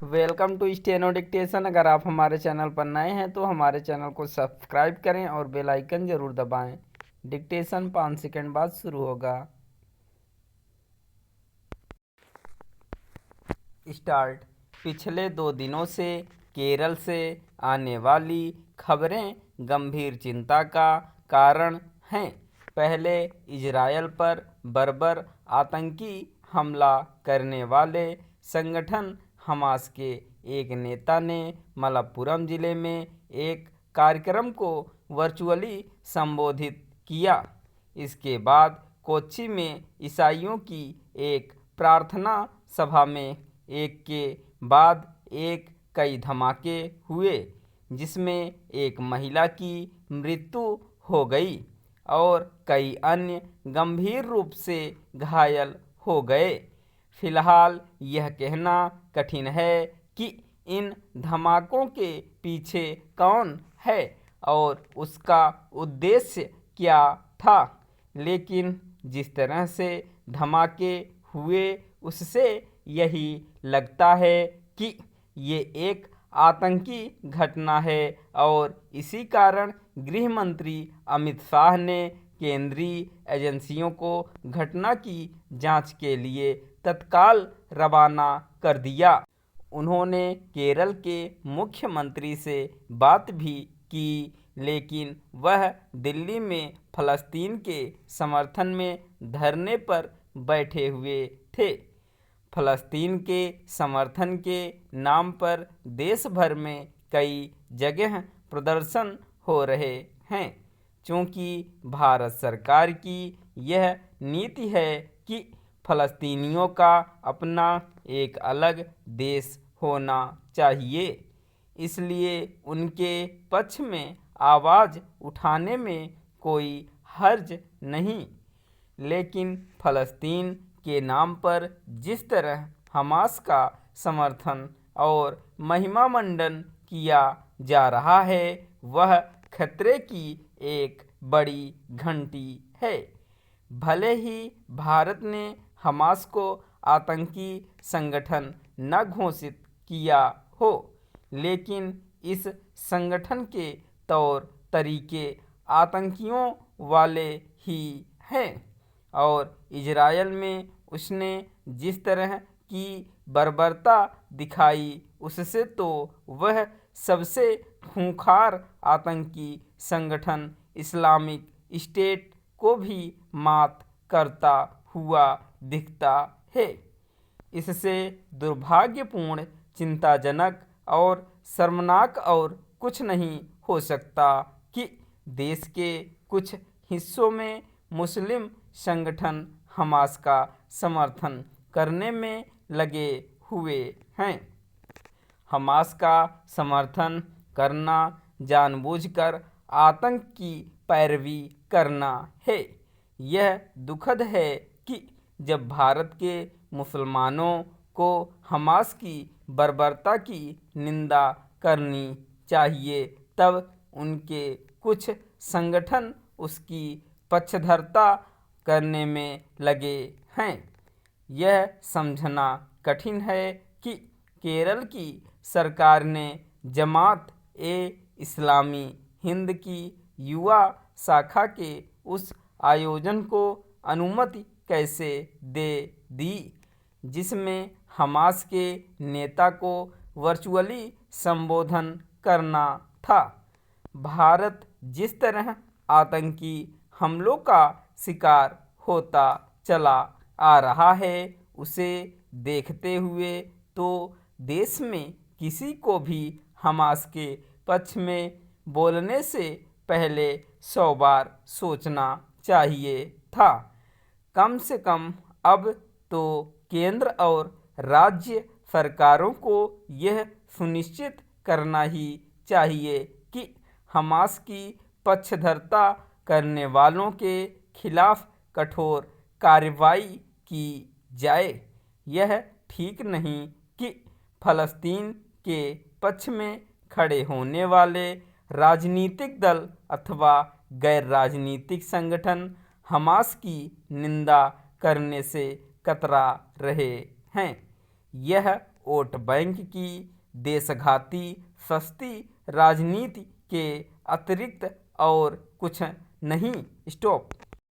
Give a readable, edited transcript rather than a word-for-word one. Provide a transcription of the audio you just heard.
Welcome to steno dictation. अगर आप हमारे चैनल पर नए हैं तो हमारे चैनल को सब्सक्राइब करें और बेल आइकन ज़रूर दबाएं। डिक्टेशन 5 सेकंड बाद शुरू होगा। स्टार्ट। पिछले 2 दिनों से केरल से आने वाली खबरें गंभीर चिंता का कारण हैं। पहले इजरायल पर बर्बर आतंकी हमला करने वाले संगठन हमास के एक नेता ने मलप्पुरम जिले में एक कार्यक्रम को वर्चुअली संबोधित किया। इसके बाद कोच्चि में ईसाइयों की एक प्रार्थना सभा में एक के बाद एक कई धमाके हुए, जिसमें एक महिला की मृत्यु हो गई और कई अन्य गंभीर रूप से घायल हो गए। फिलहाल यह कहना कठिन है कि इन धमाकों के पीछे कौन है और उसका उद्देश्य क्या था, लेकिन जिस तरह से धमाके हुए उससे यही लगता है कि ये एक आतंकी घटना है और इसी कारण गृह मंत्री अमित शाह ने केंद्रीय एजेंसियों को घटना की जांच के लिए तत्काल रवाना कर दिया। उन्होंने केरल के मुख्यमंत्री से बात भी की, लेकिन वह दिल्ली में फलस्तीन के समर्थन में धरने पर बैठे हुए थे। फलस्तीन के समर्थन के नाम पर देश भर में कई जगह प्रदर्शन हो रहे हैं, क्योंकि भारत सरकार की यह नीति है कि फलस्तीनियों का अपना एक अलग देश होना चाहिए। इसलिए उनके पक्ष में आवाज़ उठाने में कोई हर्ज नहीं। लेकिन फलस्तीन के नाम पर जिस तरह हमास का समर्थन और महिमा मंडन किया जा रहा है, वह खतरे की एक बड़ी घंटी है। भले ही भारत ने हमास को आतंकी संगठन न घोषित किया हो, लेकिन इस संगठन के तौर तरीके आतंकियों वाले ही हैं और इजरायल में उसने जिस तरह की बर्बरता दिखाई, उससे तो वह सबसे खूंखार आतंकी संगठन इस्लामिक स्टेट को भी मात करता हुआ दिखता है। इससे दुर्भाग्यपूर्ण, चिंताजनक और शर्मनाक और कुछ नहीं हो सकता कि देश के कुछ हिस्सों में मुस्लिम संगठन हमास का समर्थन करने में लगे हुए हैं। हमास का समर्थन करना जानबूझकर आतंक की पैरवी करना है। यह दुखद है कि जब भारत के मुसलमानों को हमास की बर्बरता की निंदा करनी चाहिए, तब उनके कुछ संगठन उसकी पक्षधरता करने में लगे हैं। यह समझना कठिन है कि केरल की सरकार ने जमात ए इस्लामी हिंद की युवा शाखा के उस आयोजन को अनुमति कैसे दे दी, जिसमें हमास के नेता को वर्चुअली संबोधन करना था। भारत जिस तरह आतंकी हमलों का शिकार होता चला आ रहा है, उसे देखते हुए तो देश में किसी को भी हमास के पक्ष में बोलने से पहले 100 बार सोचना चाहिए था। कम से कम अब तो केंद्र और राज्य सरकारों को यह सुनिश्चित करना ही चाहिए कि हमास की पक्षधरता करने वालों के खिलाफ कठोर कार्रवाई की जाए। यह ठीक नहीं कि फलस्तीन के पक्ष में खड़े होने वाले राजनीतिक दल अथवा गैर राजनीतिक संगठन हमास की निंदा करने से कतरा रहे हैं। यह वोट बैंक की देशघाती सस्ती राजनीति के अतिरिक्त और कुछ नहीं। स्टॉप।